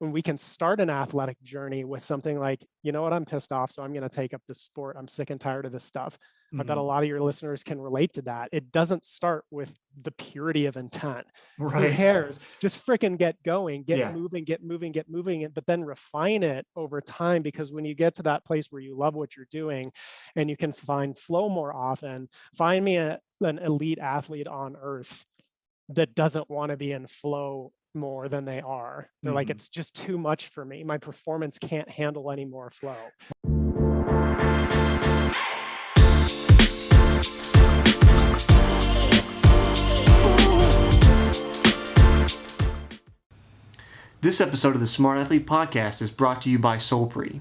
when we can start an athletic journey with something like, you know what, I'm pissed off, so I'm going to take up this sport. I'm sick and tired of this stuff. I bet a lot of your listeners can relate to that. It doesn't start with the purity of intent. Who cares? Just freaking get going, get moving, get moving, get moving, but then refine it over time, because when you get to that place where you love what you're doing and you can find flow more often, find me an elite athlete on earth that doesn't want to be in flow more than they are. They're like, it's just too much for me. My performance can't handle any more flow. This episode of the Smart Athlete Podcast is brought to you by Solpre.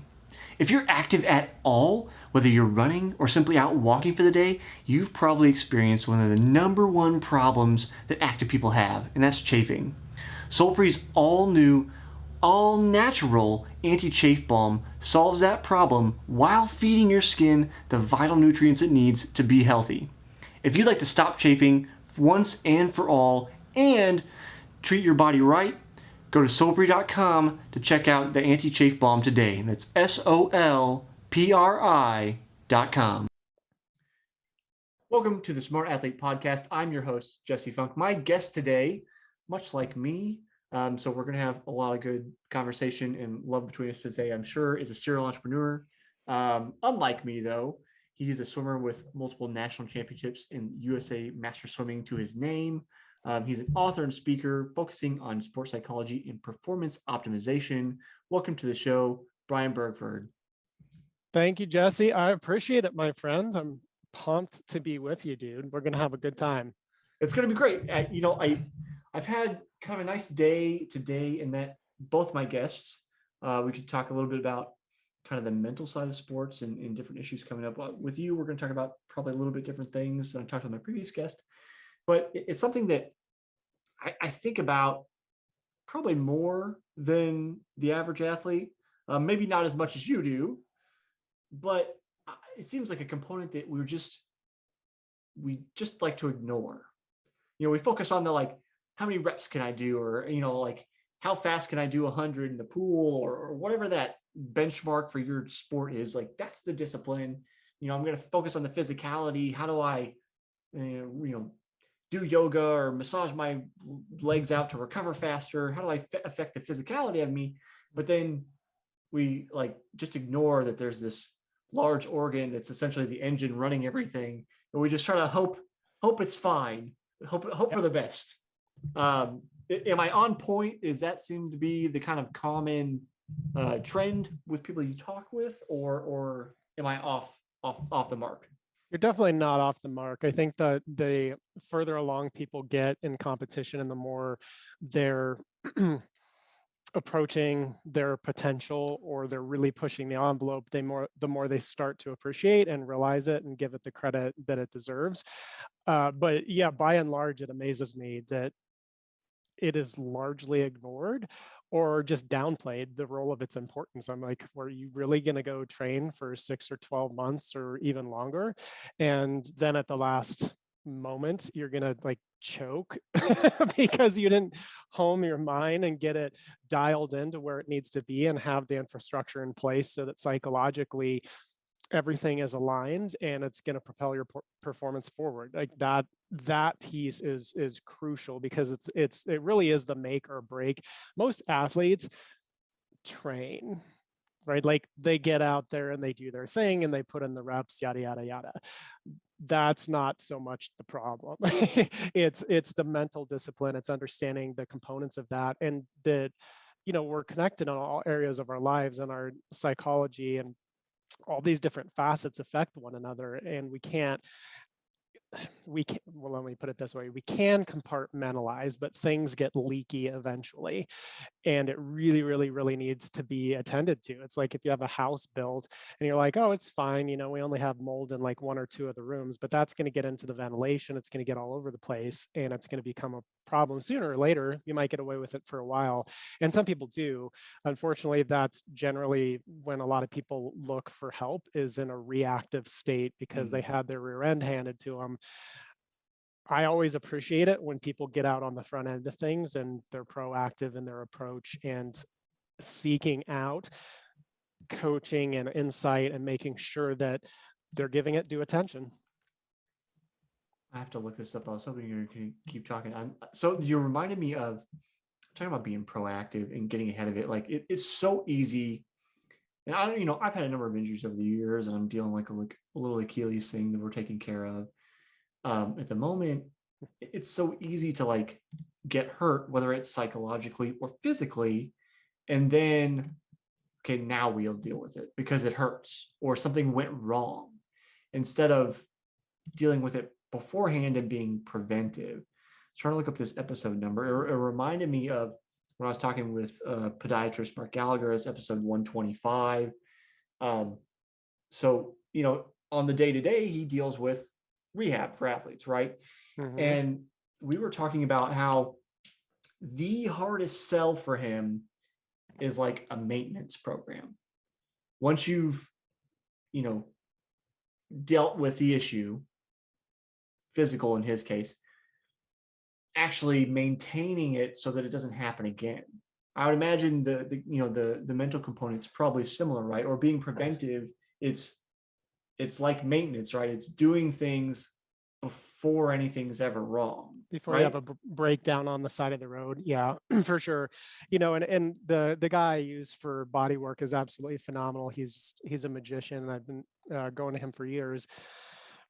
If you're active at all, whether you're running or simply out walking for the day, you've probably experienced one of the number one problems that active people have, and that's chafing. Solpre's all-new, all-natural anti-chafe balm solves that problem while feeding your skin the vital nutrients it needs to be healthy. If you'd like to stop chafing once and for all and treat your body right, go to solpre.com to check out the anti-chafe balm today. That's SOLPRI.com. Welcome to the Smart Athlete Podcast. I'm your host, Jesse Funk. My guest today, much like me, so we're going to have a lot of good conversation and love between us today, I'm sure, is a serial entrepreneur. Unlike me, though, he's a swimmer with multiple national championships in USA Master Swimming to his name. He's an author and speaker focusing on sports psychology and performance optimization. Welcome to the show, Brian Bergford. Thank you, Jesse. I appreciate it, my friend. I'm pumped to be with you, dude. We're going to have a good time. It's going to be great. I've had kind of a nice day today in that both my guests, we could talk a little bit about kind of the mental side of sports and different issues coming up. With you, we're going to talk about probably a little bit different things. I talked with my previous guest. But it's something that I think about probably more than the average athlete. Maybe not as much as you do, but it seems like a component that we just like to ignore. You know, we focus on the like, how many reps can I do? Or, you know, like how fast can I do 100 in the pool or whatever that benchmark for your sport is. Like, that's the discipline. You know, I'm going to focus on the physicality. How do I, do yoga or massage my legs out to recover faster? How do I affect the physicality of me? But then we like just ignore that there's this large organ that's essentially the engine running everything, and we just try to hope it's fine, hope for the best. Am I on point? Is that seem to be the kind of common trend with people you talk with, or am I off the mark? You're definitely not off the mark. I think that the further along people get in competition and the more they're approaching their potential or they're really pushing the envelope, the more they start to appreciate and realize it and give it the credit that it deserves. But yeah, by and large, it amazes me that it is largely ignored or just downplayed the role of its importance. I'm like, were you really going to go train for 6 or 12 months or even longer? And then at the last moment, you're going to like choke because you didn't home your mind and get it dialed into where it needs to be and have the infrastructure in place so that psychologically everything is aligned and it's going to propel your performance forward. Like that piece is crucial because it really is the make or break. Most athletes train, right? Like they get out there and they do their thing and they put in the reps, yada, yada, yada. That's not so much the problem. It's the mental discipline. It's understanding the components of that, and that, you know, we're connected in all areas of our lives, and our psychology and all these different facets affect one another, and well, let me put it this way, we can compartmentalize, but things get leaky eventually, and it really, really, really needs to be attended to. It's like if you have a house built and you're like, oh, it's fine, you know, we only have mold in like 1 or 2 of the rooms, but that's going to get into the ventilation, it's going to get all over the place, and it's going to become a problem sooner or later. You might get away with it for a while, and some people do. Unfortunately, that's generally when a lot of people look for help, is in a reactive state because they had their rear end handed to them. I always appreciate it when people get out on the front end of things and they're proactive in their approach and seeking out coaching and insight and making sure that they're giving it due attention. I have to look this up. I was hoping you were going to keep talking. So you reminded me of talking about being proactive and getting ahead of it. Like it's so easy. And I've had a number of injuries over the years, and I'm dealing like a little Achilles thing that we're taking care of. At the moment, it's so easy to like get hurt, whether it's psychologically or physically, and then okay, now we'll deal with it because it hurts or something went wrong, instead of dealing with it beforehand and being preventive. I was trying to look up this episode number. It reminded me of when I was talking with podiatrist Mark Gallagher. It's episode 125. So, on the day to day, he deals with rehab for athletes, right? Mm-hmm. And we were talking about how the hardest sell for him is like a maintenance program. Once you've, dealt with the issue, physical in his case, actually maintaining it so that it doesn't happen again. I would imagine the mental component's probably similar, right? Or being preventive, it's like maintenance, right? It's doing things before anything's ever wrong. Before right? you have a breakdown on the side of the road. Yeah, for sure. And the guy I use for body work is absolutely phenomenal. He's a magician, and I've been going to him for years.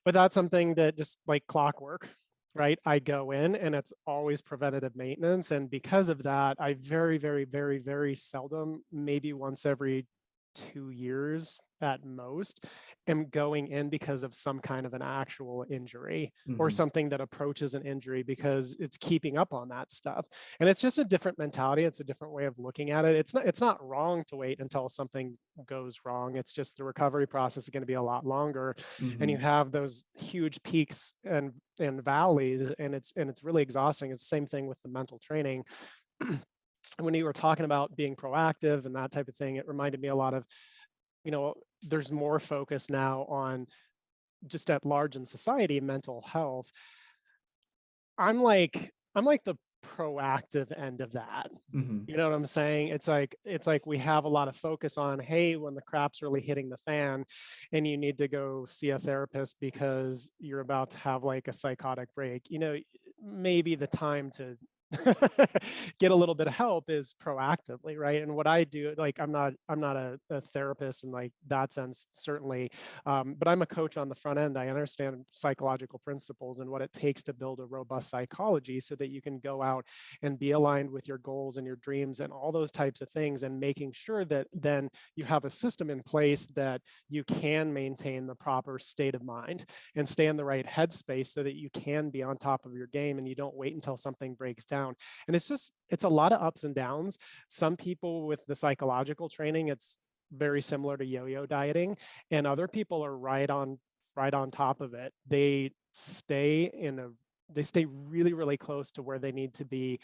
But that's something that just like clockwork, right? I go in and it's always preventative maintenance. And because of that, I very, very, very, very seldom, maybe once every 2 years at most, am going in because of some kind of an actual injury or something that approaches an injury, because it's keeping up on that stuff. And it's just a different mentality. It's a different way of looking at it. It's not wrong to wait until something goes wrong. It's just the recovery process is going to be a lot longer. And you have those huge peaks and valleys, and it's really exhausting. It's the same thing with the mental training. When you were talking about being proactive and that type of thing, it reminded me a lot of, there's more focus now on just at large in society, mental health. I'm like the proactive end of that. You know what I'm saying? It's like we have a lot of focus on, hey, when the crap's really hitting the fan and you need to go see a therapist because you're about to have like a psychotic break, maybe the time to get a little bit of help is proactively, right? And what I do, like I'm not a therapist in like that sense, certainly, but I'm a coach on the front end. I understand psychological principles and what it takes to build a robust psychology so that you can go out and be aligned with your goals and your dreams and all those types of things, and making sure that then you have a system in place that you can maintain the proper state of mind and stay in the right headspace so that you can be on top of your game and you don't wait until something breaks down. And it's a lot of ups and downs. Some people with the psychological training, it's very similar to yo-yo dieting, and other people are right on top of it. They stay really, really close to where they need to be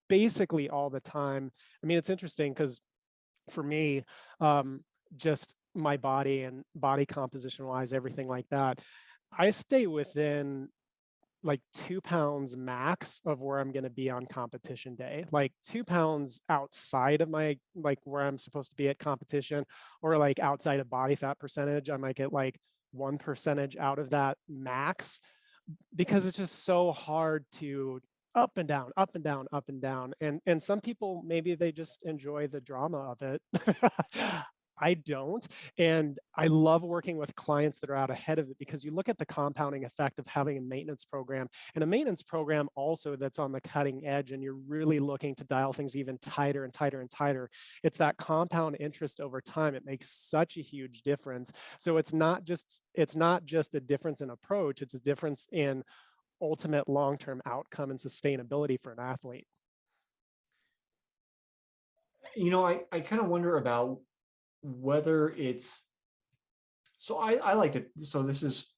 basically all the time. I mean, it's interesting because for me, just my body and body composition wise, everything like that, I stay within like 2 pounds max of where I'm going to be on competition day, like 2 pounds outside of my, like where I'm supposed to be at competition, or like outside of body fat percentage, I might get like 1% out of that max, because it's just so hard to up and down, up and down, up and down. And some people, maybe they just enjoy the drama of it. I don't. And I love working with clients that are out ahead of it, because you look at the compounding effect of having a maintenance program, and a maintenance program also that's on the cutting edge, and you're really looking to dial things even tighter and tighter and tighter. It's that compound interest over time. It makes such a huge difference. So it's not just a difference in approach, it's a difference in ultimate long-term outcome and sustainability for an athlete. I kind of wonder about whether it's, so I like to, so this is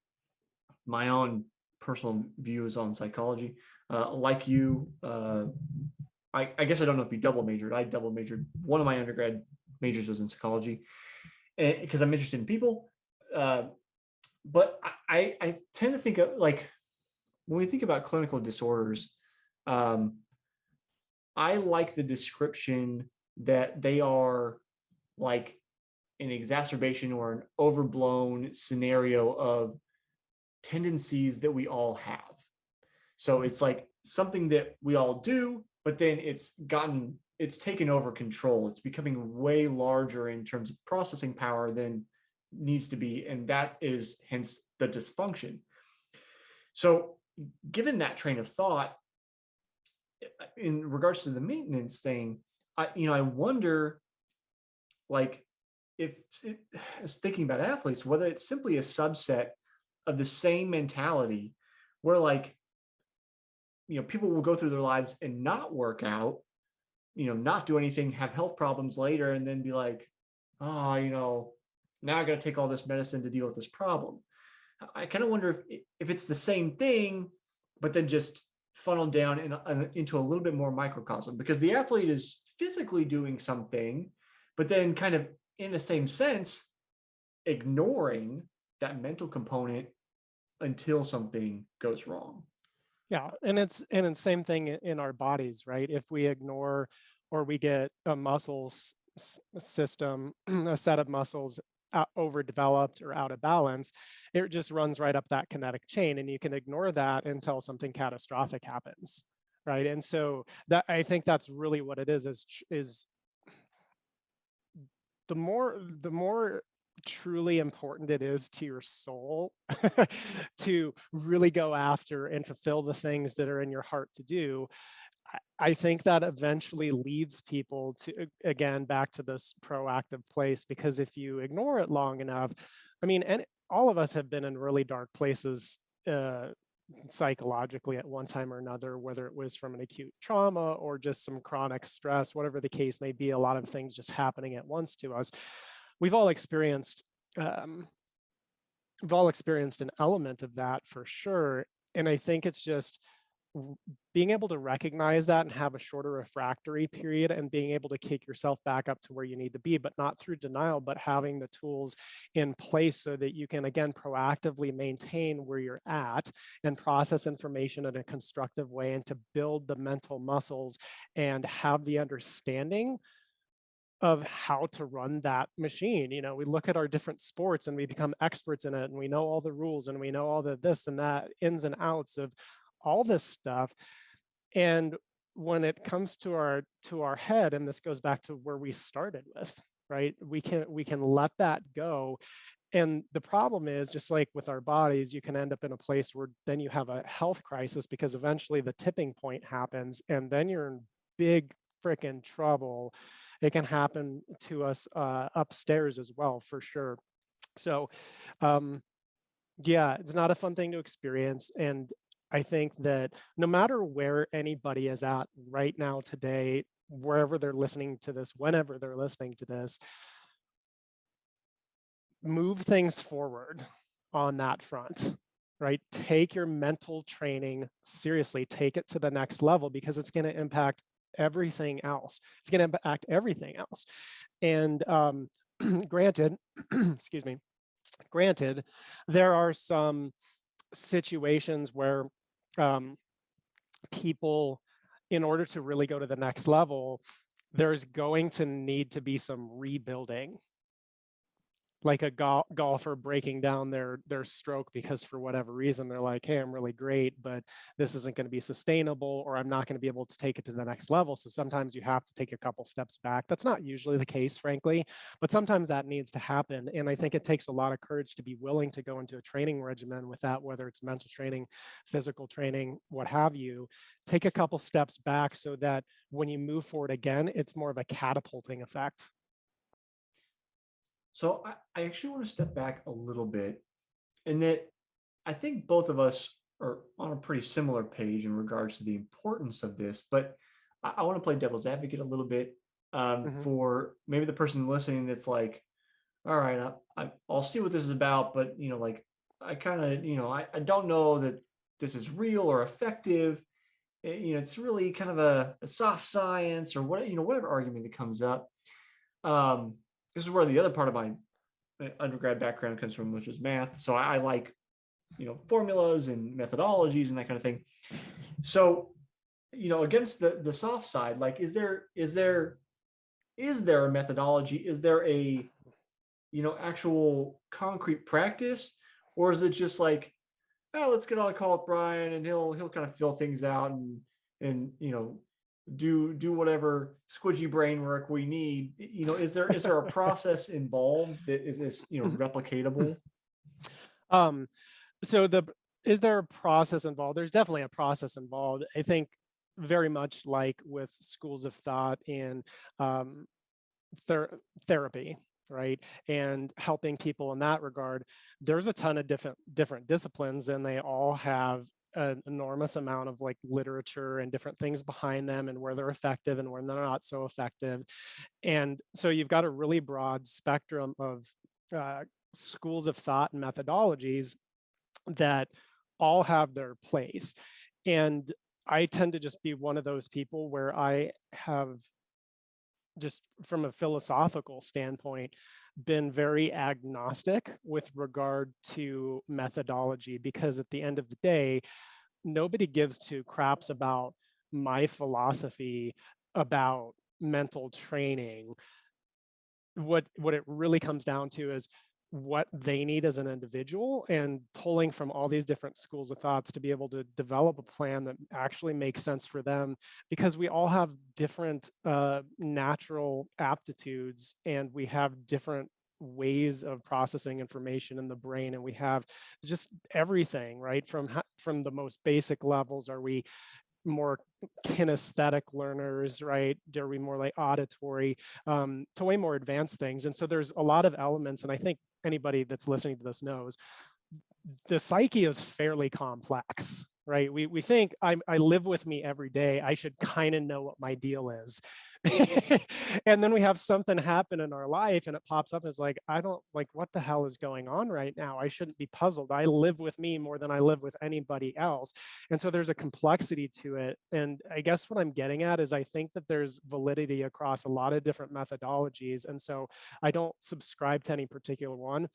my own personal views on psychology. Like you, I guess I don't know if you double majored. I double majored. One of my undergrad majors was in psychology, because I'm interested in people. But I tend to think of, like, when we think about clinical disorders, I like the description that they are like an exacerbation or an overblown scenario of tendencies that we all have. So it's like something that we all do, but then it's taken over control. It's becoming way larger in terms of processing power than needs to be. And that is hence the dysfunction. So, given that train of thought, in regards to the maintenance thing, I wonder, like, if as thinking about athletes, whether it's simply a subset of the same mentality, where like people will go through their lives and not work out, not do anything, have health problems later, and then be like, oh, now I got to take all this medicine to deal with this problem. I kind of wonder if it's the same thing, but then just funneled down into a little bit more microcosm, because the athlete is physically doing something, but then kind of in the same sense, ignoring that mental component until something goes wrong. Yeah, and it's same thing in our bodies, right? If we ignore or we get a system, a set of muscles overdeveloped or out of balance, it just runs right up that kinetic chain, and you can ignore that until something catastrophic happens, right? And so that, I think that's really what it is the more truly important it is to your soul to really go after and fulfill the things that are in your heart to do. I think that eventually leads people to, again, back to this proactive place, because if you ignore it long enough, I mean, and all of us have been in really dark places psychologically at one time or another, whether it was from an acute trauma or just some chronic stress, whatever the case may be, a lot of things just happening at once to us. We've all experienced um, an element of that for sure. And I think it's just being able to recognize that and have a shorter refractory period, and being able to kick yourself back up to where you need to be, but not through denial, but having the tools in place so that you can, again, proactively maintain where you're at and process information in a constructive way, and to build the mental muscles and have the understanding of how to run that machine. We look at our different sports and we become experts in it, and we know all the rules, and we know all the this and that ins and outs of all this stuff. And when it comes to our head, and this goes back to where we started with, right? We can let that go. And the problem is, just like with our bodies, you can end up in a place where then you have a health crisis, because eventually the tipping point happens, and then you're in big freaking trouble. It can happen to us upstairs as well, for sure. So yeah, it's not a fun thing to experience. And I think that no matter where anybody is at right now today, wherever they're listening to this, whenever they're listening to this, move things forward on that front, right? Take your mental training seriously, take it to the next level, because it's going to impact everything else. It's going to impact everything else. And granted, excuse me, granted, there are some situations where people, in order to really go to the next level, there's going to need to be some rebuilding, like a golfer breaking down their stroke because for whatever reason they're like, hey, I'm really great, but this isn't going to be sustainable, or I'm not going to be able to take it to the next level. So sometimes you have to take a couple steps back. That's not usually the case, frankly, but sometimes that needs to happen. And I think it takes a lot of courage to be willing to go into a training regimen with that, whether it's mental training, physical training, what have you. Take a couple steps back so that when you move forward again, it's more of a catapulting effect. So I actually want to step back a little bit, in that I think both of us are on a pretty similar page in regards to the importance of this, but I want to play devil's advocate a little bit Mm-hmm. for maybe the person listening that's like, all right, I'll see what this is about, but like I kind of, I don't know that this is real or effective. It's really kind of a soft science or what, whatever argument that comes up. Um, this is where the other part of my undergrad background comes from, which is math. So I like, formulas and methodologies and that kind of thing. So, against the soft side, like, is there is there a methodology? Is there a, actual concrete practice? Or is it just like, oh, let's get on a call with Brian and he'll kind of fill things out and do whatever squidgy brain work we need. Is there a process involved that is replicatable? Um, so is there a process involved? There's definitely a process involved. I think very much like with schools of thought in um, therapy, right? And helping people in that regard, there's a ton of different disciplines, and they all have an enormous amount of like literature and different things behind them and where they're effective and where they're not so effective. And so you've got a really broad spectrum of schools of thought and methodologies that all have their place. And I tend to just be one of those people where I have, just from a philosophical standpoint, been very agnostic with regard to methodology, because at the end of the day, nobody gives two craps about my philosophy about mental training. What it really comes down to is what they need as an individual, and pulling from all these different schools of thoughts to be able to develop a plan that actually makes sense for them, because we all have different natural aptitudes, and we have different ways of processing information in the brain, and we have just everything, right? From the most basic levels, are we more kinesthetic learners, right? Are we more like auditory, to way more advanced things? And so there's a lot of elements, and I think anybody that's listening to this knows the psyche is fairly complex, right? We think I live with me every day, I should kind of know what my deal is. And then we have something happen in our life and it pops up and it's like, I don't like, what the hell is going on right now? I shouldn't be puzzled. I live with me more than I live with anybody else. And so there's a complexity to it. And I guess what I'm getting at is I think that there's validity across a lot of different methodologies. And so I don't subscribe to any particular one,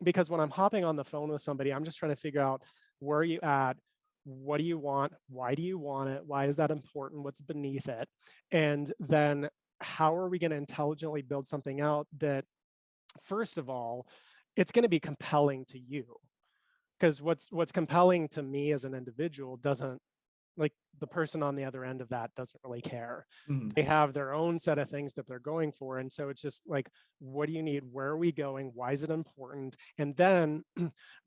because when I'm hopping on the phone with somebody, I'm just trying to figure out, where are you at? What do you want? Why do you want it? Why is that important? What's beneath it? And then how are we going to intelligently build something out that, first of all, it's going to be compelling to you? Because what's compelling to me as an individual doesn't, like, the person on the other end of that doesn't really care. Mhm. They have their own set of things that they're going for. And so it's just like, what do you need? Where are we going? Why is it important? And then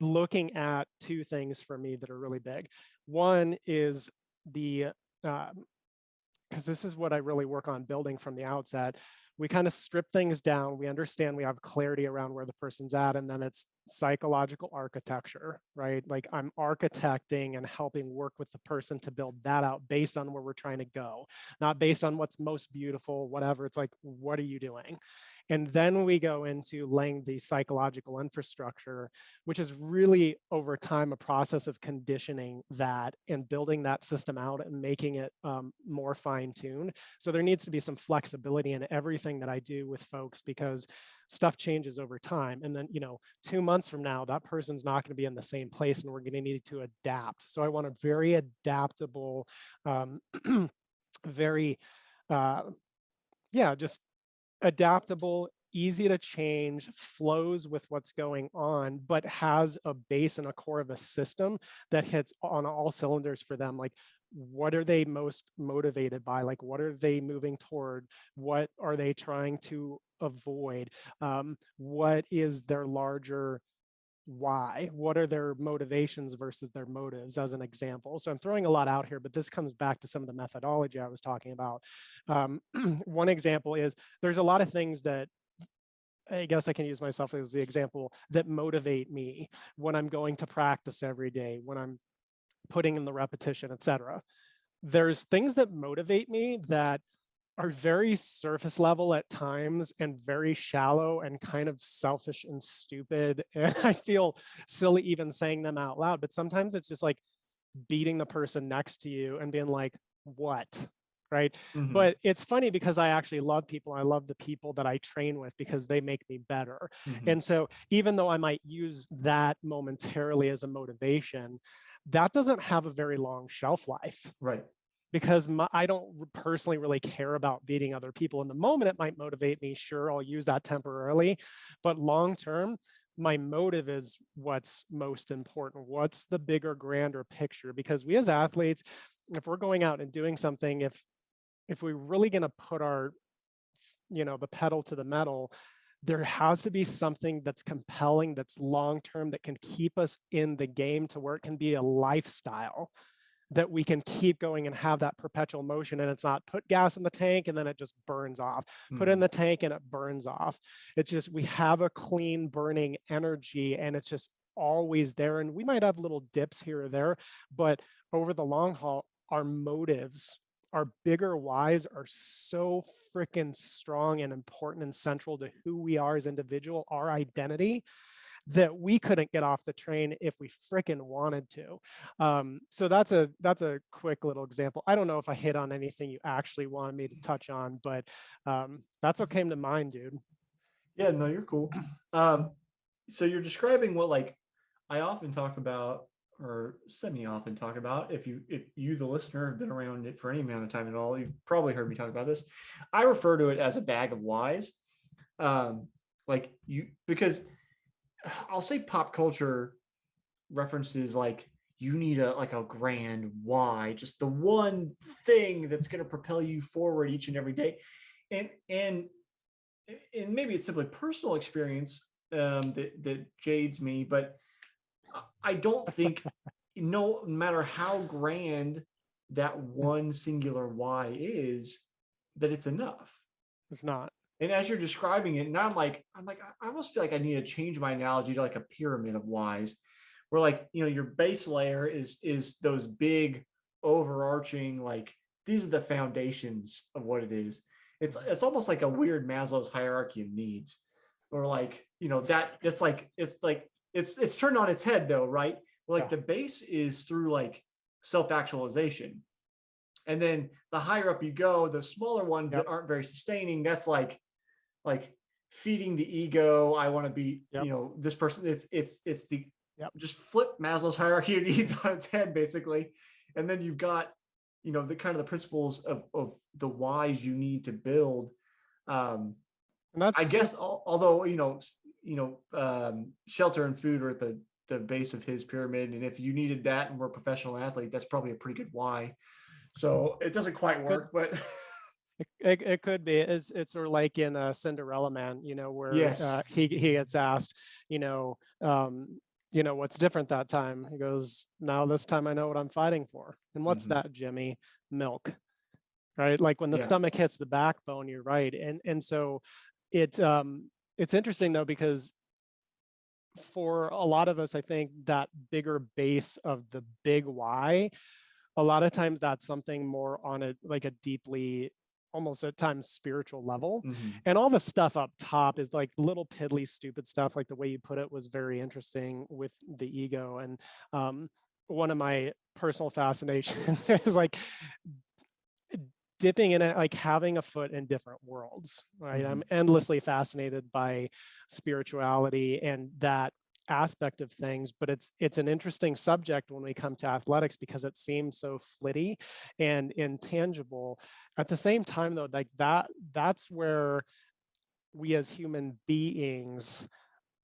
looking at two things for me that are really big. One is the, because this is what I really work on building from the outset. We kind of strip things down. We understand, we have clarity around where the person's at, and then it's psychological architecture, right? Like, I'm architecting and helping work with the person to build that out based on where we're trying to go, not based on what's most beautiful, whatever. It's like, what are you doing? And then we go into laying the psychological infrastructure, which is really over time a process of conditioning that and building that system out and making it more fine-tuned. So there needs to be some flexibility in everything that I do with folks, because stuff changes over time. And then, 2 months from now, that person's not going to be in the same place, and we're going to need to adapt. So I want a very adaptable, very, just adaptable, easy to change, flows with what's going on, but has a base and a core of a system that hits on all cylinders for them. Like, what are they most motivated by? Like, what are they moving toward? What are they trying to avoid? What is their larger why? What are their motivations versus their motives, as an example? So I'm throwing a lot out here, but this comes back to some of the methodology I was talking about. One example is, there's a lot of things that, I guess I can use myself as the example, that motivate me when I'm going to practice every day, when I'm putting in the repetition, etc. There's things that motivate me that are very surface level at times, and very shallow and kind of selfish and stupid. And I feel silly even saying them out loud, but sometimes it's just like beating the person next to you and being like, what? Right. Mhm. But it's funny, because I actually love people. I love the people that I train with, because they make me better. Mhm. And so even though I might use that momentarily as a motivation, that doesn't have a very long shelf life. Right. because I don't personally really care about beating other people. In the moment, it might motivate me. Sure, I'll use that temporarily, but long term, my motive is what's most important. What's the bigger, grander picture? Because we as athletes, if we're going out and doing something, if we're really going to put our, the pedal to the metal, there has to be something that's compelling, that's long term, that can keep us in the game, to where it can be a lifestyle that we can keep going and have that perpetual motion. And it's not put gas in the tank and then it just burns off, put it in the tank and it burns off. It's just, we have a clean burning energy, and it's just always there. And we might have little dips here or there, but over the long haul, our motives, our bigger whys, are so freaking strong and important and central to who we are as individual, our identity, that we couldn't get off the train if we freaking wanted to. So that's a quick little example. I don't know if I hit on anything you actually wanted me to touch on, but that's what came to mind, dude. Yeah, no, you're cool. So you're describing what, like, I often talk about, or semi often talk about. If you the listener have been around it for any amount of time at all, you've probably heard me talk about this. I refer to it as a bag of whys. Like, because I'll say pop culture references, like, you need a grand why, just the one thing that's going to propel you forward each and every day. And maybe it's simply personal experience that jades me, but I don't think, no matter how grand that one singular why is, that it's enough. It's not. And as you're describing it, now I almost feel like I need to change my analogy to like a pyramid of whys, where, like, your base layer is those big overarching, like, these are the foundations of what it is. It's almost like a weird Maslow's hierarchy of needs, or, like, it's turned on its head though, right? Where, like, the base is through, like, self-actualization. And then the higher up you go, the smaller ones that aren't very sustaining, that's like feeding the ego. I want to be, this person. It's the just flip Maslow's hierarchy of needs on its head, basically. And then you've got, the kind of the principles of the whys you need to build. And that's, I guess, although, shelter and food are at the base of his pyramid. And if you needed that and were a professional athlete, that's probably a pretty good why. So it doesn't quite work, but it could be. It's sort of like in Cinderella Man, where he gets asked, what's different that time? He goes, now this time I know what I'm fighting for. And what's that, Jimmy? Milk, right? Like when the stomach hits the backbone, you're right. And so it's interesting though, because for a lot of us, I think that bigger base of the big why, a lot of times that's something more on a deeply, almost at times, spiritual level. And all the stuff up top is like little piddly stupid stuff, like the way you put it was very interesting with the ego. And one of my personal fascinations is like dipping in it, like having a foot in different worlds, right? I'm endlessly fascinated by spirituality and that aspect of things, but it's an interesting subject when we come to athletics, because it seems so flitty and intangible. At the same time though, like that's where we as human beings,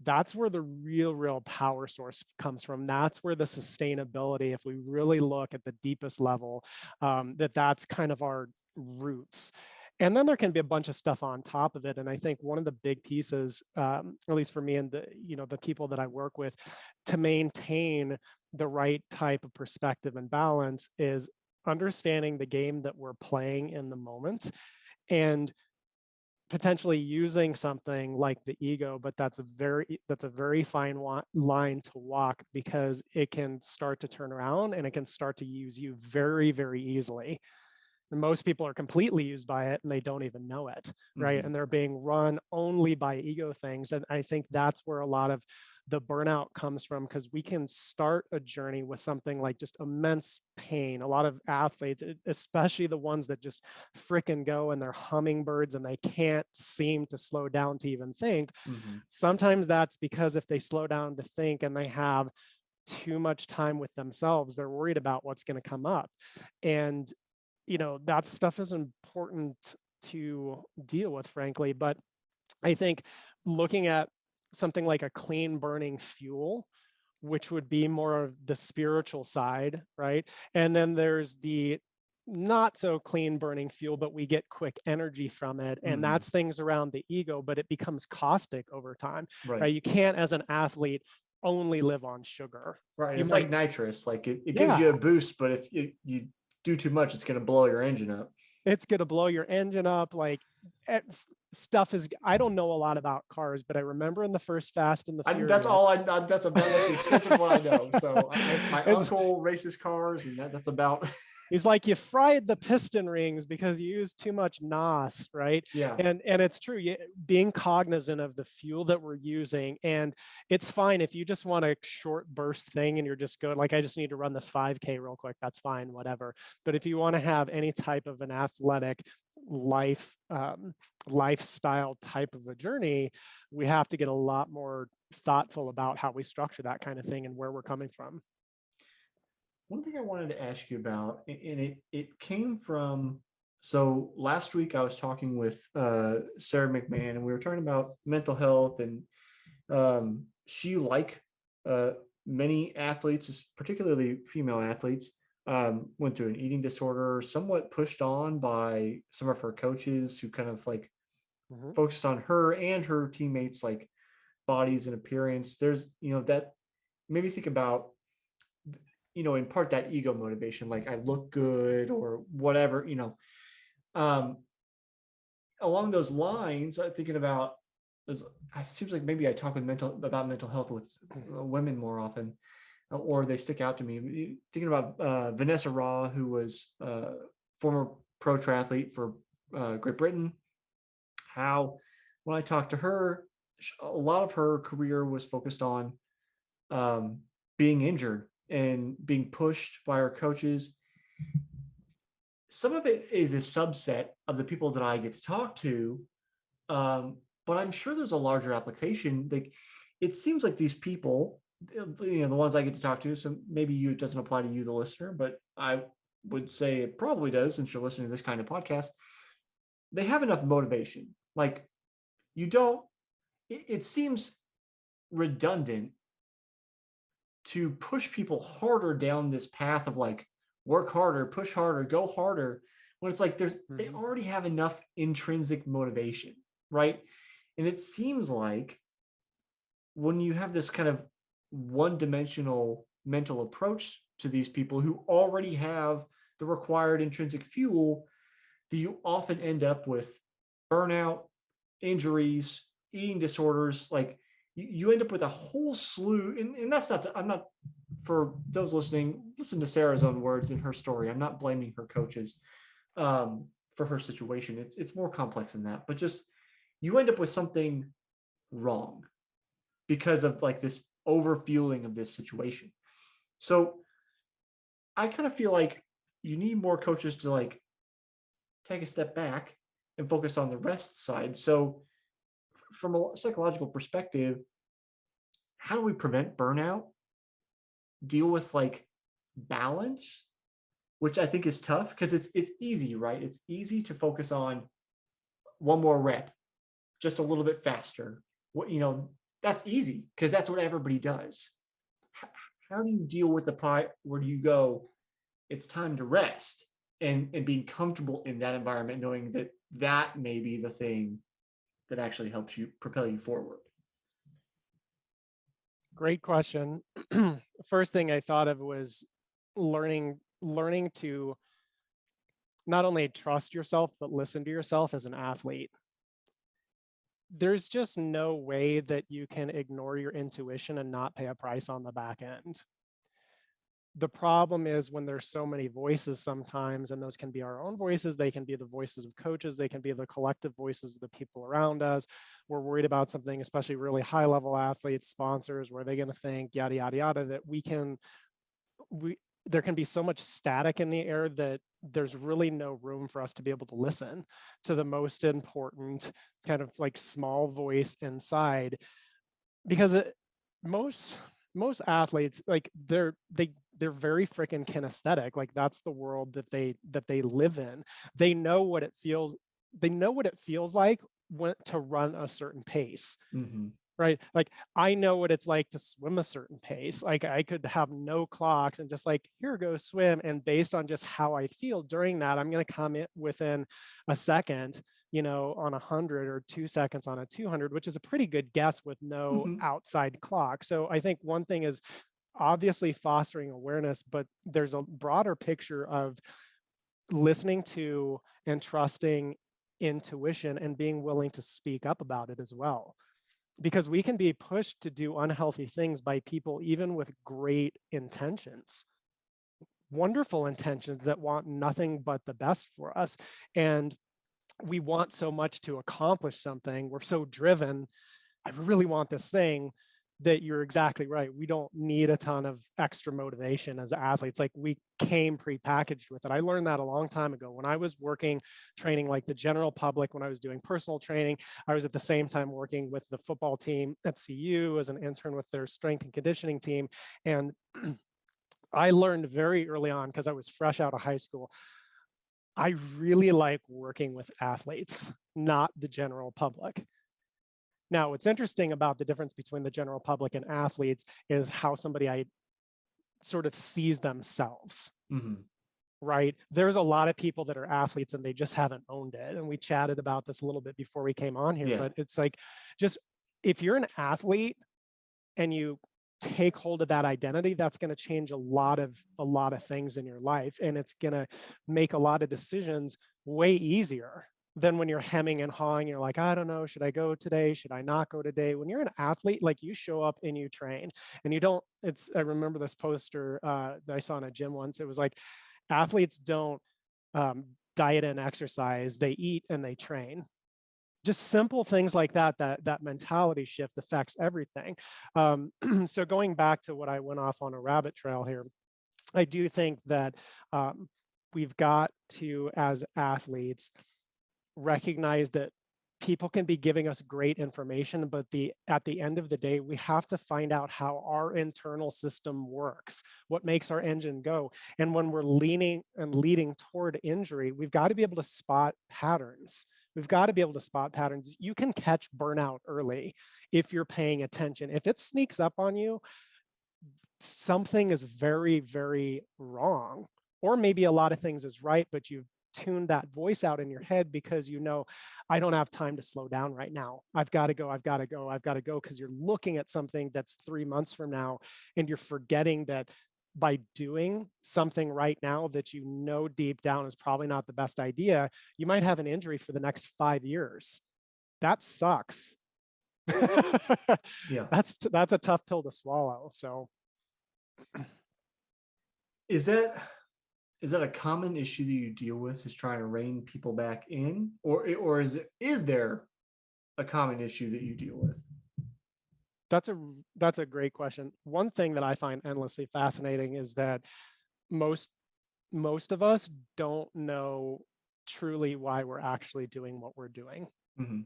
that's where the real power source comes from. That's where the sustainability, if we really look at the deepest level, that's kind of our roots. And then there can be a bunch of stuff on top of it. And I think one of the big pieces, at least for me and the people that I work with, to maintain the right type of perspective and balance, is understanding the game that we're playing in the moment, and potentially using something like the ego, but that's a very fine line to walk, because it can start to turn around and it can start to use you very, very easily. And most people are completely used by it and they don't even know it, right? And they're being run only by ego things. And I think that's where a lot of the burnout comes from, because we can start a journey with something like just immense pain. A lot of athletes, especially the ones that just fricking go and they're hummingbirds and they can't seem to slow down to even think. Sometimes that's because if they slow down to think and they have too much time with themselves, they're worried about what's going to come up. And that stuff is important to deal with, frankly. But I think looking at something like a clean burning fuel, which would be more of the spiritual side, right? And then there's the not so clean burning fuel, but we get quick energy from it. And Mm, that's things around the ego, but it becomes caustic over time, right. right? You can't, as an athlete, only live on sugar. Right. You It's like might, nitrous. Like it gives yeah, you a boost, but if you do too much, it's going to blow your engine up. it's going to blow your engine up. Like eh, stuff is, I don't know a lot about cars, but I remember in the first Fast and the That's all Furious, that's about like the extent of what I know. So my it's uncle races cars, and that's about. he's like, you fried the piston rings because you used too much NOS, right? Yeah. And it's true. Being cognizant of the fuel that we're using, and it's fine if you just want a short burst thing and you're just going like, I just need to run this 5K real quick. That's fine, whatever. But if you want to have any type of an athletic lifestyle type of a journey, we have to get a lot more thoughtful about how we structure that kind of thing and where we're coming from. One thing I wanted to ask you about, and it came from, so last week I was talking with Sarah McMahon, and we were talking about mental health, and she, like uh, many athletes, particularly female athletes, went through an eating disorder, somewhat pushed on by some of her coaches who kind of like Mhm. focused on her and her teammates like bodies and appearance. There's that made me think about in part that ego motivation, like I look good or whatever, um along those lines. I'm thinking about this. It seems like maybe I talk about mental health with women more often, or they stick out to me. Thinking about Vanessa Raw, who was former pro triathlete for Great Britain. How when I talked to her, a lot of her career was focused on um, being injured and being pushed by her coaches. Some of it is a subset of the people that I get to talk to, but I'm sure there's a larger application. Like, it seems like these people, the ones I get to talk to, so maybe it doesn't apply to you, the listener, but I would say it probably does since you're listening to this kind of podcast. They have enough motivation. Like, you don't, it seems redundant to push people harder down this path of like work harder, push harder, go harder, when it's like they Mhm. already have enough intrinsic motivation, right? And it seems like when you have this kind of one-dimensional mental approach to these people who already have the required intrinsic fuel, that you often end up with burnout, injuries, eating disorders. Like you end up with a whole slew, and that's not, I'm not, for those listening, listen to Sarah's own words in her story. I'm not blaming her coaches for her situation. It's more complex than that, but just you end up with something wrong because of like this overfueling of this situation. So I kind of feel like you need more coaches to like take a step back and focus on the rest side. So from a psychological perspective, how do we prevent burnout, deal with like balance, which I think is tough because it's easy, right? It's easy to focus on one more rep, just a little bit faster. What that's easy because that's what everybody does. How do you deal with the part where do you go, it's time to rest, and being comfortable in that environment, knowing that that may be the thing that actually helps you propel you forward? Great question. First thing I thought of was learning to not only trust yourself, but listen to yourself as an athlete. There's just no way that you can ignore your intuition and not pay a price on the back end. The problem is when there's so many voices sometimes, and those can be our own voices, they can be the voices of coaches, they can be the collective voices of the people around us. We're worried about something, especially really high level athletes, sponsors, where they're going to think, yada, yada, yada, that we there can be so much static in the air that there's really no room for us to be able to listen to the most important kind of like small voice inside, because most most athletes, like they're very freaking kinesthetic. Like that's the world that they live in. They know what it feels. They know what it feels like when to run a certain pace, Mm-hmm. right? Like I know what it's like to swim a certain pace. Like I could have no clocks and just like, here, go swim. And based on just how I feel during that, I'm going to come in within a second, on 100 or 2 seconds on a 200, which is a pretty good guess with no Mm-hmm. outside clock. So I think one thing is obviously fostering awareness, but there's a broader picture of listening to and trusting intuition and being willing to speak up about it as well, because we can be pushed to do unhealthy things by people even with great intentions, wonderful intentions that want nothing but the best for us. And we want so much to accomplish something, we're so driven, I really want this thing, that you're exactly right. We don't need a ton of extra motivation as athletes. Like we came prepackaged with it. I learned that a long time ago when I was working, training like the general public, when I was doing personal training. I was at the same time working with the football team at CU as an intern with their strength and conditioning team. And I learned very early on, because I was fresh out of high school, I really like working with athletes, not the general public. Now, what's interesting about the difference between the general public and athletes is how somebody I sort of sees themselves, Mm-hmm. right? There's a lot of people that are athletes and they just haven't owned it. And we chatted about this a little bit before we came on here, Yeah. but it's like, just if you're an athlete and you take hold of that identity, that's going to change a lot of things in your life, and it's going to make a lot of decisions way easier than when you're hemming and hawing. You're like, I don't know, should I go today, should I not go today? When you're an athlete, like you show up and you train, and you don't, I remember this poster that I saw in a gym once. It was like, athletes don't diet and exercise, they eat and they train. Just simple things like that mentality shift affects everything. So going back to what I went off on a rabbit trail here, I do think that we've got to, as athletes, recognize that people can be giving us great information, but at the end of the day, we have to find out how our internal system works, what makes our engine go. And when we're leaning and leading toward injury, we've got to be able to spot patterns. We've got to be able to spot patterns. You can catch burnout early if you're paying attention. If it sneaks up on you, something is very, very wrong. Or maybe a lot of things is right, but you've tuned that voice out in your head because I don't have time to slow down right now. I've got to go, I've got to go, I've got to go, because you're looking at something that's 3 months from now, and you're forgetting that by doing something right now that deep down is probably not the best idea, you might have an injury for the next 5 years. That sucks. Yeah. That's a tough pill to swallow. So Is that a common issue that you deal with, is trying to rein people back in, or is there a common issue that you deal with? that's a great question. One thing that I find endlessly fascinating is that most most of us don't know truly why we're actually doing what we're doing. Mm-hmm.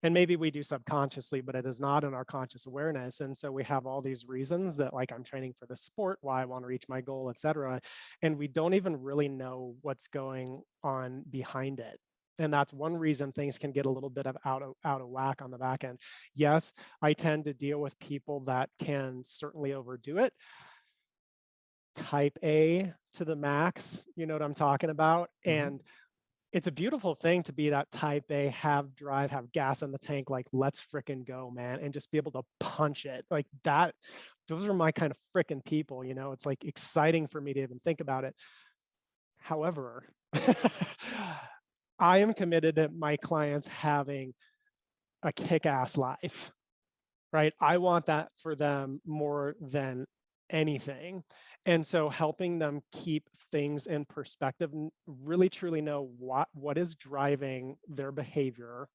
And maybe we do subconsciously, but it is not in our conscious awareness. And so we have all these reasons that, like, I'm training for the sport, why I want to reach my goal, etc. And we don't even really know what's going on behind it. And that's one reason things can get a little bit of out of whack on the back end. Yes, I tend to deal with people that can certainly overdo it. Type A to the max, you know what I'm talking about? Mm-hmm. And it's a beautiful thing to be that type A, have drive, have gas in the tank, like, let's fricking go, man, and just be able to punch it like that. Those are my kind of fricking people, it's like exciting for me to even think about it. However, I am committed to my clients having a kick-ass life, right? I want that for them more than anything. And so helping them keep things in perspective, really truly know what is driving their behavior,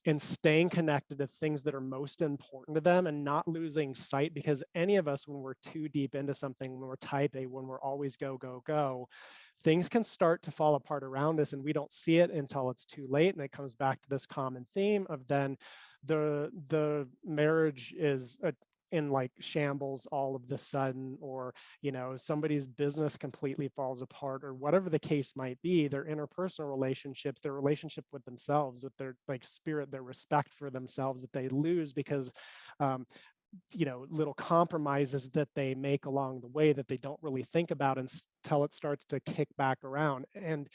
and staying connected to things that are most important to them, and not losing sight, because any of us, when we're too deep into something, when we're type A, when we're always go, go, go, things can start to fall apart around us, and we don't see it until it's too late. And it comes back to this common theme of then the marriage is in like shambles all of the sudden, or somebody's business completely falls apart, or whatever the case might be, their interpersonal relationships, their relationship with themselves, with their like spirit, their respect for themselves, that they lose because um, little compromises that they make along the way that they don't really think about until it starts to kick back around. And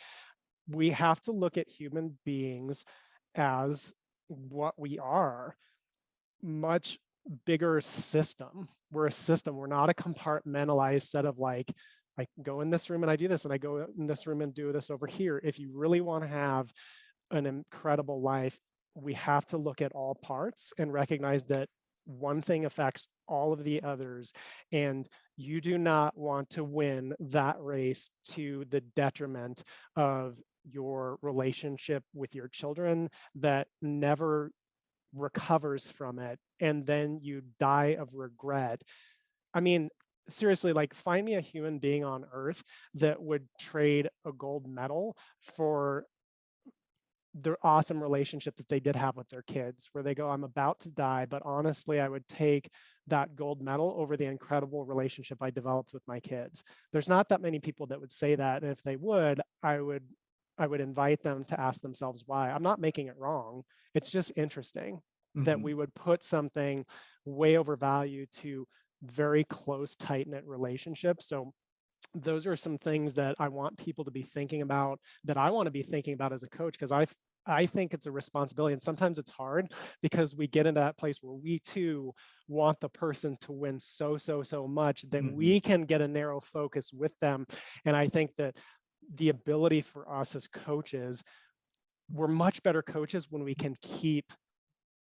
we have to look at human beings as what we are, much bigger system. We're a system. We're not a compartmentalized set of like, I go in this room and I do this, and I go in this room and do this over here. If you really want to have an incredible life, we have to look at all parts and recognize that one thing affects all of the others, and you do not want to win that race to the detriment of your relationship with your children that never recovers from it, and then you die of regret. I mean, seriously, like, find me a human being on earth that would trade a gold medal for the awesome relationship that they did have with their kids, where they go, I'm about to die, but honestly, I would take that gold medal over the incredible relationship I developed with my kids. There's not that many people that would say that. And if they would, I would invite them to ask themselves why. I'm not making it wrong. It's just interesting that we would put something way overvalued to very close, tight-knit relationships. So those are some things that I want people to be thinking about, that I want to be thinking about as a coach, because I think it's a responsibility. And sometimes it's hard because we get into that place where we too want the person to win so much that we can get a narrow focus with them. And I think that the ability for us as coaches, we're much better coaches when we can keep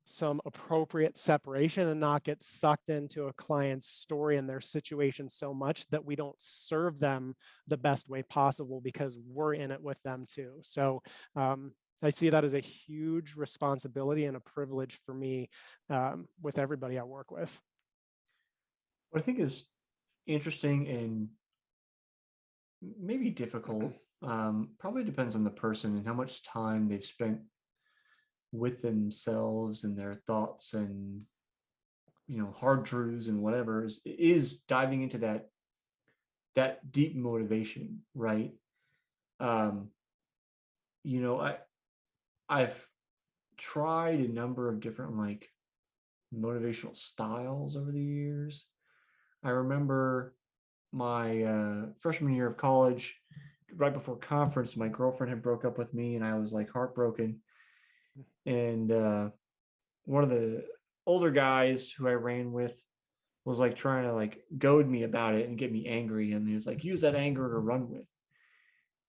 some appropriate separation and not get sucked into a client's story and their situation so much that we don't serve them the best way possible because we're in it with them too. So I see that as a huge responsibility and a privilege for me with everybody I work with. What I think is interesting and maybe difficult, probably depends on the person and how much time they've spent with themselves and their thoughts and hard truths and whatever, is diving into that deep motivation, right? um I've tried a number of different like motivational styles over the years. I remember my freshman year of college, right before conference, my girlfriend had broke up with me and I was like heartbroken. And one of the older guys who I ran with was like trying to like goad me about it and get me angry. And he was like, use that anger to run with.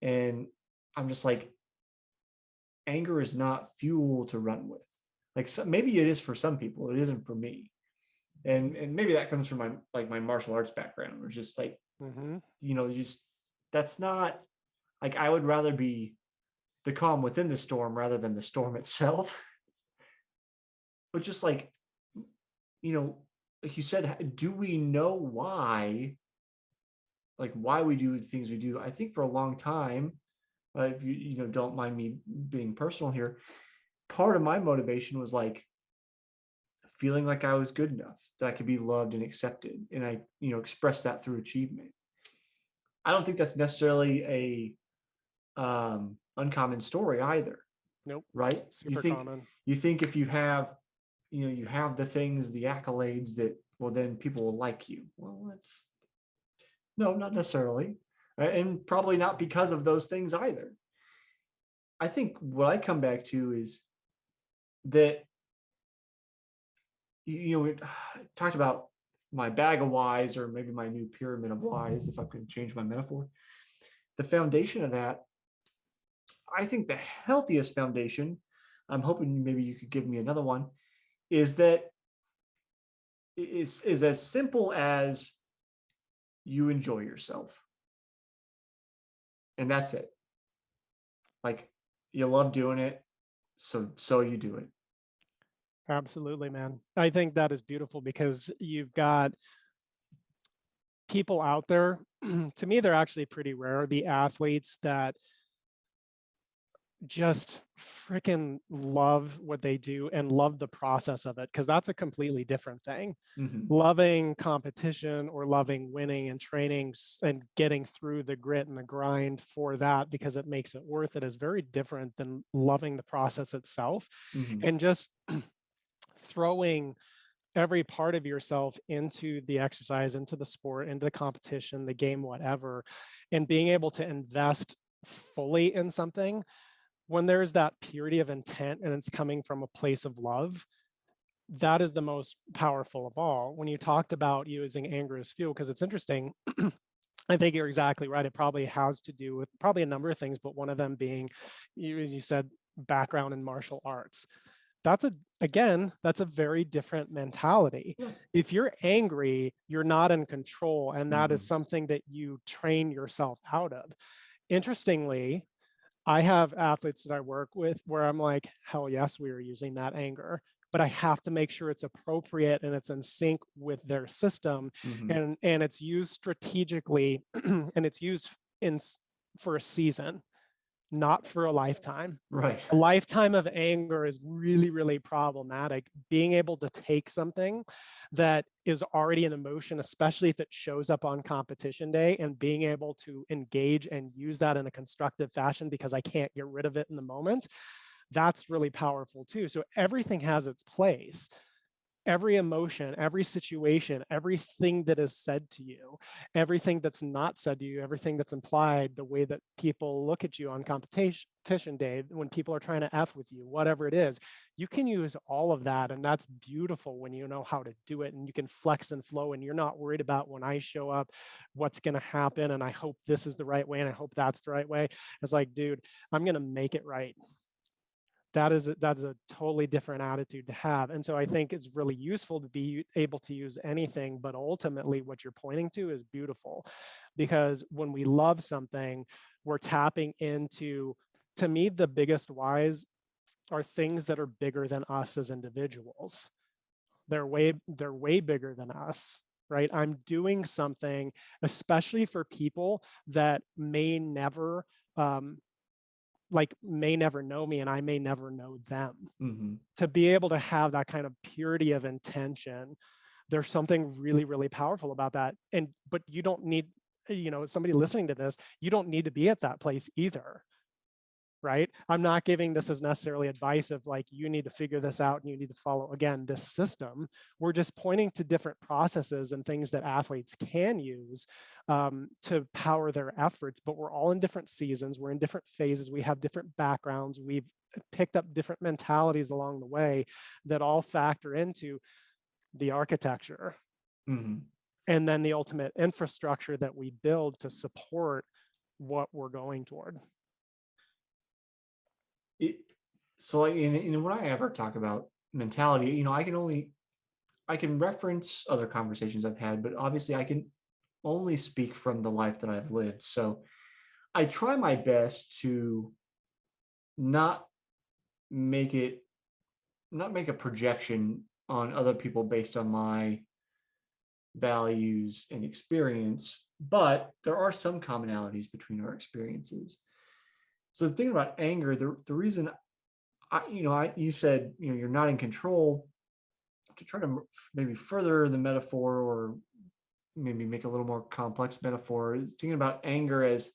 And I'm just like, anger is not fuel to run with. Like, so maybe it is for some people, it isn't for me. And maybe that comes from my martial arts background, or just like, just that's not like, I would rather be the calm within the storm rather than the storm itself. But just like you said, do we know why, like why we do the things we do? I think for a long time, if you don't mind me being personal here, part of my motivation was like feeling like I was good enough, that I could be loved and accepted, and I expressed that through achievement. I don't think that's necessarily a uncommon story either. Nope. Right? Super common. You think if you have you have the things, the accolades, that, well, then people will like you. Well, that's no, not necessarily. And probably not because of those things either. I think what I come back to is that we talked about my bag of whys, or maybe my new pyramid of whys, if I can change my metaphor. The foundation of that, I think the healthiest foundation, I'm hoping maybe you could give me another one, is that is as simple as you enjoy yourself. And that's it. Like, you love doing it, so you do it. Absolutely, man. I think that is beautiful because you've got people out there, to me, they're actually pretty rare, the athletes that just freaking love what they do and love the process of it, because that's a completely different thing. Hmm. Loving competition or loving winning and training and getting through the grit and the grind for that because it makes it worth it is very different than loving the process itself. Hmm. And just throwing every part of yourself into the exercise, into the sport, into the competition, the game, whatever, and being able to invest fully in something when there's that purity of intent and it's coming from a place of love, that is the most powerful of all. When you talked about using anger as fuel, because it's interesting, I think you're exactly right. It probably has to do with probably a number of things, but one of them being, as you said, background in martial arts. That's a very different mentality. Yeah. If you're angry, you're not in control, and that is Hmm. something that you train yourself out of. Interestingly, I have athletes that I work with where I'm like, hell yes, we are using that anger, but I have to make sure it's appropriate and it's in sync with their system, Hmm. and it's used strategically and it's used in for a season, not for a lifetime. Right. A lifetime of anger is really, really problematic. Being able to take something that is already an emotion, especially if it shows up on competition day, and being able to engage and use that in a constructive fashion because I can't get rid of it in the moment, that's really powerful too. So everything has its place. Every emotion, every situation, everything that is said to you, everything that's not said to you, everything that's implied, the way that people look at you on competition day, when people are trying to F with you, whatever it is, you can use all of that. And that's beautiful when you know how to do it and you can flex and flow and you're not worried about when I show up, what's going to happen. And I hope this is the right way and I hope that's the right way. It's like, dude, I'm going to make it right. That's a totally different attitude to have. And so I think it's really useful to be able to use anything, but ultimately what you're pointing to is beautiful, because when we love something, we're tapping into, to me, the biggest whys are things that are bigger than us as individuals. They're way bigger than us, right? I'm doing something, especially for people that um, may never know me and I may never know them. Hmm. To be able to have that kind of purity of intention, there's something really, really powerful about that. But you don't need, somebody listening to this, you don't need to be at that place either, right? I'm not giving this as necessarily advice of like, you need to figure this out and you need to follow, again, this system. We're just pointing to different processes and things that athletes can use to power their efforts, but we're all in different seasons. We're in different phases. We have different backgrounds. We've picked up different mentalities along the way that all factor into the architecture Hmm. and then the ultimate infrastructure that we build to support what we're going toward. It, so like when I ever talk about mentality, I can reference other conversations I've had, but obviously I can only speak from the life that I've lived. So I try my best to not make it not make a projection on other people based on my values and experience, but there are some commonalities between our experiences. So the thing about anger, the reason you said, you're not in control, to try to maybe further the metaphor or maybe make a little more complex metaphor, is thinking about anger as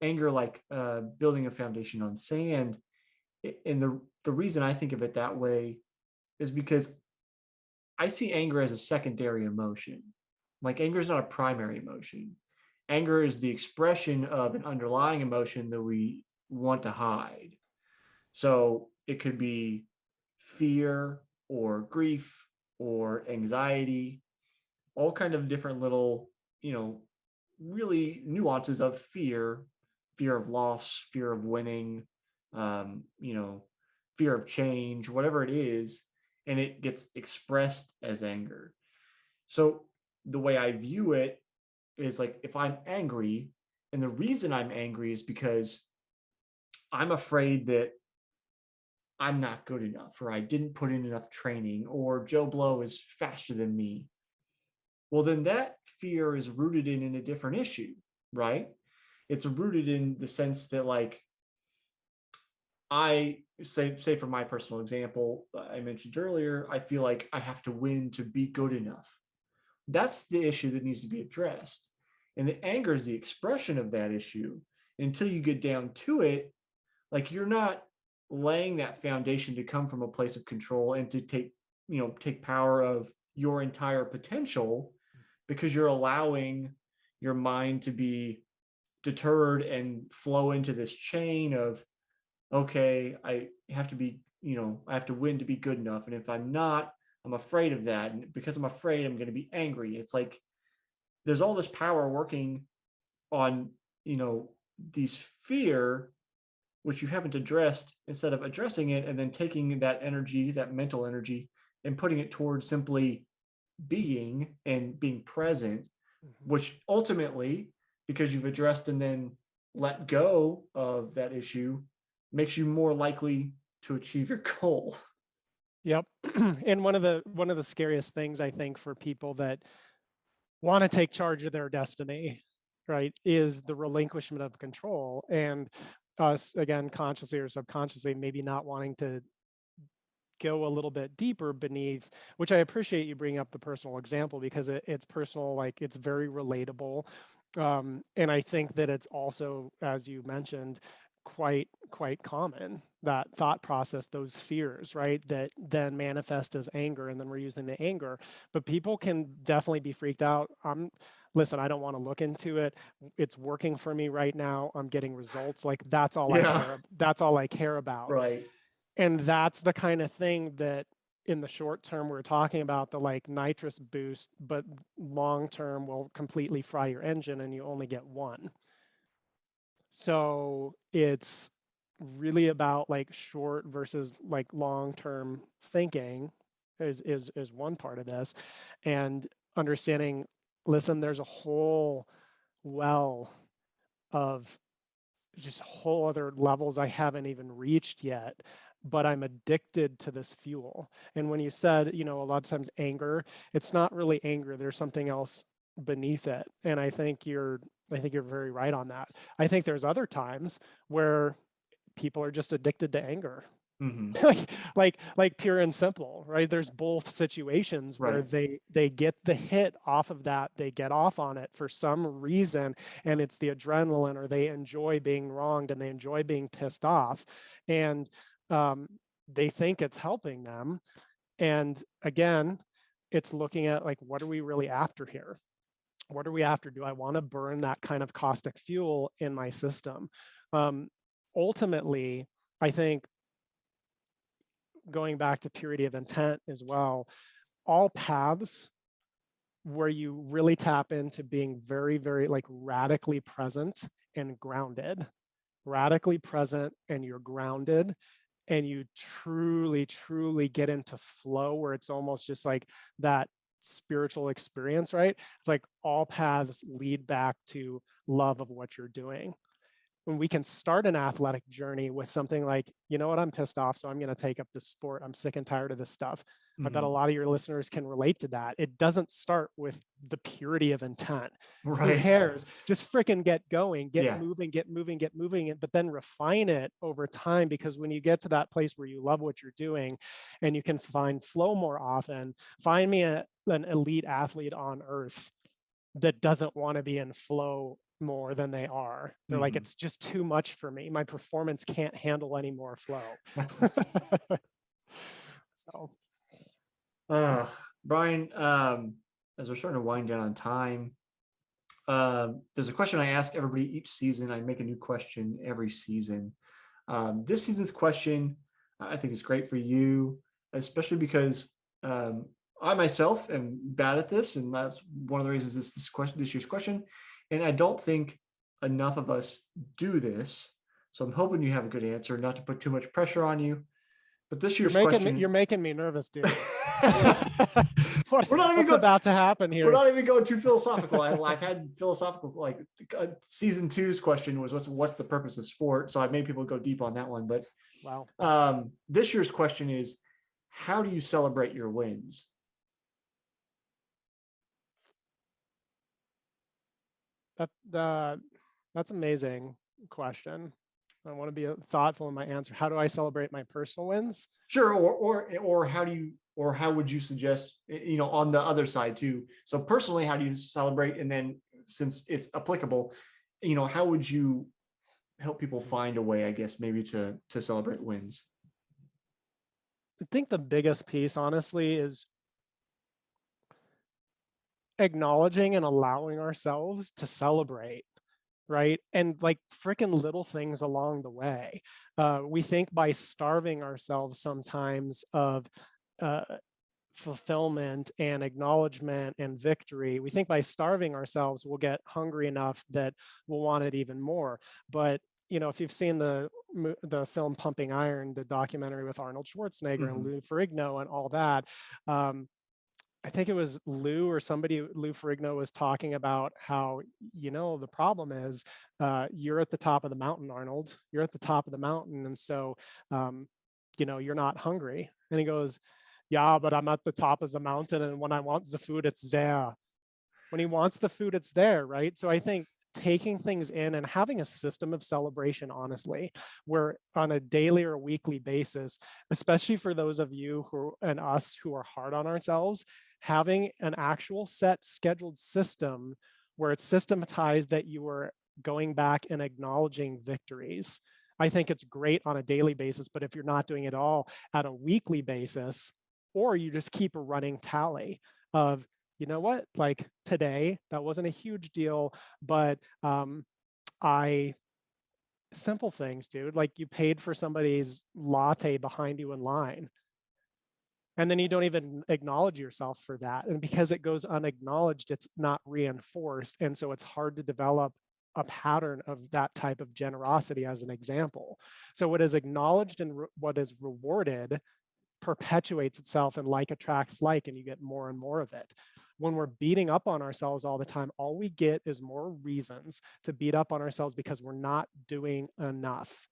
anger like building a foundation on sand. And the reason I think of it that way is because I see anger as a secondary emotion. Like anger is not a primary emotion. Anger is the expression of an underlying emotion that we want to hide. So it could be fear or grief or anxiety, all kind of different little, really nuances of fear, fear of loss, fear of winning, um, you know, fear of change, whatever it is, and it gets expressed as anger. So the way I view it is like if I'm angry, and the reason I'm angry is because I'm afraid that I'm not good enough, or I didn't put in enough training, or Joe Blow is faster than me. Well, then that fear is rooted in a different issue, right? It's rooted in the sense that, like, I say for my personal example, I mentioned earlier, I feel like I have to win to be good enough. That's the issue that needs to be addressed. And the anger is the expression of that issue. Until you get down to it, like you're not laying that foundation to come from a place of control and to take power of your entire potential, because you're allowing your mind to be deterred and flow into this chain of, okay, I have to be, I have to win to be good enough. And if I'm not, I'm afraid of that. And because I'm afraid, I'm going to be angry. It's like there's all this power working on, these fear, which you haven't addressed, instead of addressing it and then taking that energy, that mental energy, and putting it towards simply being and being present, Mhm. which ultimately, because you've addressed and then let go of that issue, makes you more likely to achieve your goal. Yep. And one of the scariest things I think for people that want to take charge of their destiny, right, is the relinquishment of control, and us, again, consciously or subconsciously, maybe not wanting to go a little bit deeper beneath, which I appreciate you bringing up the personal example, because it's personal, like it's very relatable. And I think that it's also, as you mentioned, quite common, that thought process, those fears, right, that then manifest as anger, and then we're using the anger. But people can definitely be freaked out. Listen, I don't want to look into it. It's working for me right now. I'm getting results. Like Yeah, that's all I care about. right. And that's the kind of thing that in the short term we're talking about, the like nitrous boost, but long term will completely fry your engine and you only get one. So it's really about like short versus like long term thinking is one part of this. And understanding, listen, there's a whole well of just whole other levels I haven't even reached yet, but I'm addicted to this fuel. And when you said, a lot of times anger, it's not really anger. There's something else beneath it. And I think you're very right on that. I think there's other times where people are just addicted to anger. Hmm. like pure and simple, right? There's both situations where Right. they get the hit off of that, they get off on it for some reason, and it's the adrenaline, or they enjoy being wronged and they enjoy being pissed off, and um, they think it's helping them. And again, it's looking at like, what are we really after here? What are we after? Do I want to burn that kind of caustic fuel in my system? um, Ultimately, I think, going back to purity of intent as well, all paths where you really tap into being very, very like radically present and grounded, radically present, and you're grounded, and you truly, truly get into flow where it's almost just like that spiritual experience, right? It's like all paths lead back to love of what you're doing. When we can start an athletic journey with something like, you know what, I'm pissed off, so I'm going to take up this sport. I'm sick and tired of this stuff. I bet a Hmm. lot of your listeners can relate to that. It doesn't start with the purity of intent. Who Right. cares? Just freaking get going, get Yeah. moving, get moving, get moving, but then refine it over time. Because when you get to that place where you love what you're doing and you can find flow more often, find me an elite athlete on earth that doesn't want to be in flow more than they are. They're like, Hmm. it's just too much for me. My performance can't handle any more flow. So, uh, Brian, as we're starting to wind down on time, there's a question I ask everybody each season. I make a new question every season. This season's question, I think, is great for you, especially because um, I myself am bad at this, and that's one of the reasons this year's question. And I don't think enough of us do this. So I'm hoping you have a good answer, not to put too much pressure on you. But this you're year's making me you're question. making me nervous, dude. we're not even What's going. about to happen We're here? not even going too philosophical. I've had philosophical, like season two's question was what's the purpose of sport. So I've made people go deep on that one. But Wow. this year's question is, how do you celebrate your wins? That that's amazing question. I want to be thoughtful in my answer. How do I celebrate my personal wins? Sure. Or how do you, or how would you suggest, on the other side too? So personally, how do you celebrate? And then since it's applicable, how would you help people find a way, I guess, maybe to celebrate wins? I think the biggest piece, honestly, is acknowledging and allowing ourselves to celebrate, right? And like freaking little things along the way. We think by starving ourselves sometimes of uh, fulfillment and acknowledgement and victory. We think by starving ourselves, we'll get hungry enough that we'll want it even more. But if you've seen the film Pumping Iron, the documentary with Arnold Schwarzenegger and Mhm. Lou Ferrigno and all that, I think it was Lou Ferrigno was talking about how, the problem is you're at the top of the mountain, Arnold. You're at the top of the mountain. And so, you're not hungry. And he goes, yeah, but I'm at the top of the mountain. And when I want the food, it's there. When he wants the food, it's there, right? So I think taking things in and having a system of celebration, honestly, where on a daily or weekly basis, especially for those of you who and us who are hard on ourselves, having an actual set scheduled system where it's systematized that you are going back and acknowledging victories. I think it's great on a daily basis, but if you're not doing it all at a weekly basis, or you just keep a running tally of, you know what, like today, that wasn't a huge deal, but I, simple things, dude, like you paid for somebody's latte behind you in line. And then you don't even acknowledge yourself for that. And because it goes unacknowledged, it's not reinforced. And so it's hard to develop a pattern of that type of generosity as an example. So what is acknowledged and what is rewarded perpetuates itself, and like attracts like, and you get more and more of it. When we're beating up on ourselves all the time, all we get is more reasons to beat up on ourselves because we're not doing enough.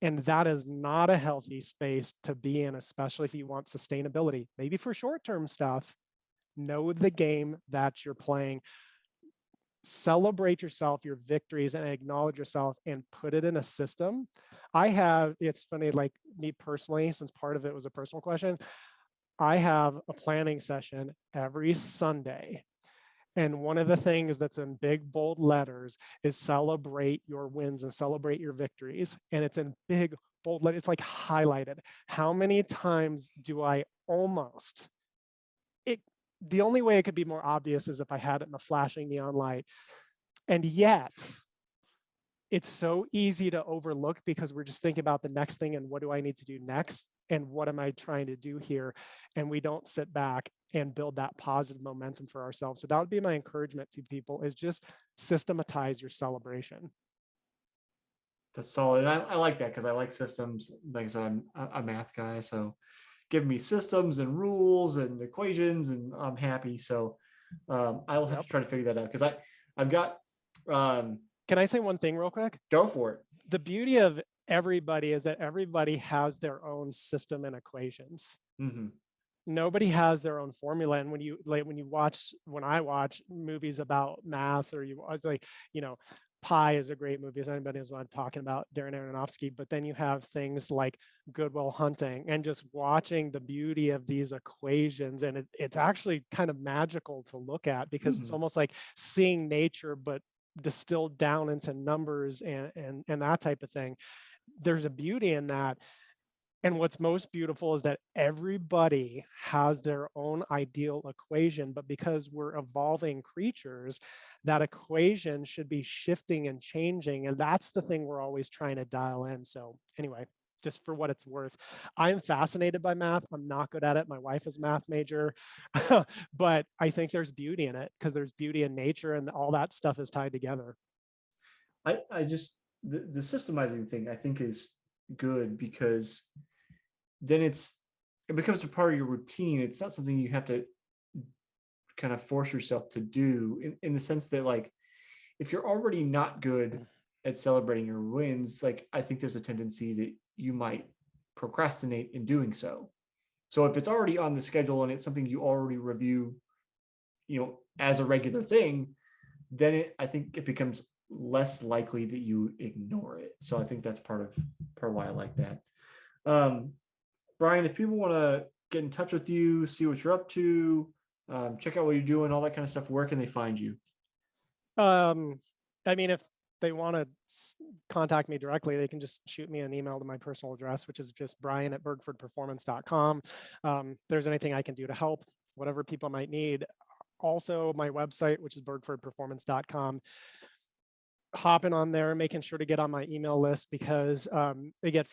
And that is not a healthy space to be in, especially if you want sustainability. Maybe for short-term stuff, know the game that you're playing. Celebrate yourself, your victories, and acknowledge yourself and put it in a system. It's funny, like me personally, since part of it was a personal question, I have a planning session every Sunday. And one of the things that's in big, bold letters is celebrate your wins and celebrate your victories. And it's in big, bold letters. It's like highlighted. How many times do I almost, the only way it could be more obvious is if I had it in a flashing neon light. And yet, it's so easy to overlook because we're just thinking about the next thing and what do I need to do next? And what am I trying to do here? And we don't sit back and build that positive momentum for ourselves. So that would be my encouragement to people, is just systematize your celebration. That's solid. I like that because I like systems. Like I said, I'm a math guy, so give me systems and rules and equations, and I'm happy. So I will have Yep. to try to figure that out because I've got. Can I say one thing real quick? Go for it. The beauty of everybody is that everybody has their own system and equations. Mm-hmm. Nobody has their own formula. And when I watch movies about math, or you like, Pi is a great movie, as anybody knows what I'm talking about, Darren Aronofsky. But then you have things like Good Will Hunting, and just watching the beauty of these equations. And it's actually kind of magical to look at, because it's Mm-hmm. almost like seeing nature, but distilled down into numbers and that type of thing. There's a beauty in that. And what's most beautiful is that everybody has their own ideal equation, but because we're evolving creatures, that equation should be shifting and changing. And that's the thing we're always trying to dial in. So anyway, just for what it's worth, I'm fascinated by math. I'm not good at it. My wife is a math major, but I think there's beauty in it, because there's beauty in nature, and all that stuff is tied together. I just the systemizing thing I think is good because then it becomes a part of your routine. It's not something you have to kind of force yourself to do in the sense that, like, if you're already not good at celebrating your wins, like I think there's a tendency that you might procrastinate in doing so. So if it's already on the schedule and it's something you already review, as a regular thing, then I think it becomes less likely that you ignore it. So I think that's part of why I like that. Brian, if people want to get in touch with you, see what you're up to, check out what you're doing, all that kind of stuff, where can they find you? I mean, if they want to contact me directly, they can just shoot me an email to my personal address, which is just brian@bergfordperformance.com. If there's anything I can do to help, whatever people might need. Also, my website, which is bergfordperformance.com. Hopping on there, making sure to get on my email list because they get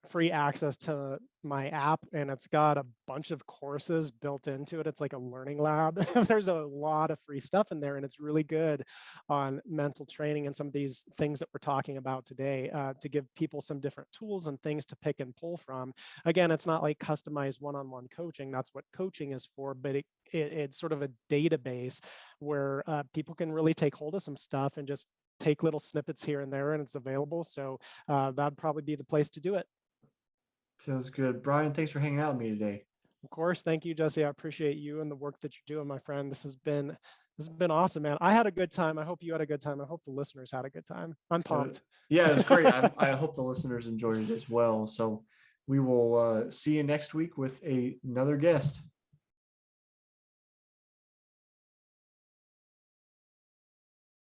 free access to my app, and it's got a bunch of courses built into it. It's like a learning lab. There's a lot of free stuff in there, and it's really good on mental training and some of these things that we're talking about today, to give people some different tools and things to pick and pull from. Again, it's not like customized one-on-one coaching. That's what coaching is for, but it's sort of a database where people can really take hold of some stuff and just take little snippets here and there, and it's available. So that'd probably be the place to do it. Sounds good. Brian, thanks for hanging out with me today. Of course. Thank you, Jesse. I appreciate you and the work that you're doing, my friend. This has been awesome, man. I had a good time. I hope you had a good time. I hope the listeners had a good time. I'm pumped. Yeah, it was great. I hope the listeners enjoyed it as well. So we will see you next week with another guest.